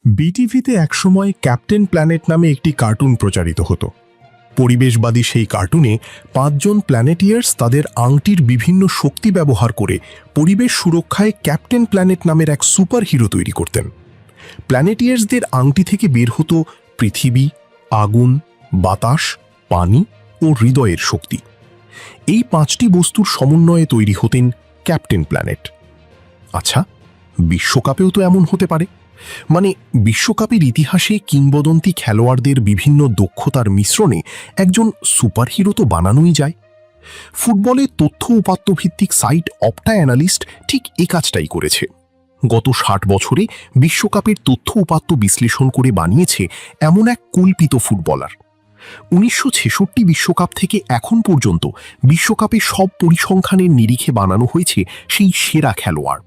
বিটিভিতে একসময় captain planet নামে একটি কার্টুন প্রচারিত হতো। পরিবেশবাদী সেই কার্টুনে 5 জন প্ল্যানেটিয়ার্স তাদের আংটির বিভিন্ন শক্তি ব্যবহার করে পরিবেশ সুরক্ষায় ক্যাপ্টেন প্ল্যানেট নামের এক সুপার হিরো তৈরি করতেন। প্ল্যানেটিয়ার্সদের আংটি থেকে বের হতো পৃথিবী, আগুন, বাতাস, পানি ও হৃদয়ের শক্তি। এই 5টি বস্তুর সমন্বয়ে তৈরি হতেন ক্যাপ্টেন প্ল্যানেট। আচ্ছা, বিশ্বকাপেও তো এমন হতে পারে। মানে, বিশ্বকাপের ইতিহাসে কিংবদন্তি খেলোয়াড়দের বিভিন্ন দক্ষতার মিশ্রণে একজন সুপারহিরো তো বানানোই যায়। ফুটবলে তথ্য উপাত্ত ভিত্তিক সাইট অপটা অ্যানালিস্ট ঠিক এই কাজটাই করেছে। গত 60 বছরে বিশ্বকাপের তথ্য উপাত্ত বিশ্লেষণ করে বানিয়েছে এমন এক কল্পিত ফুটবলার। 1966 বিশ্বকাপ থেকে এখন পর্যন্ত বিশ্বকাপে সব পরিসংখ্যানের নিরিখে বানানো হয়েছে সেই সেরা খেলোয়াড়।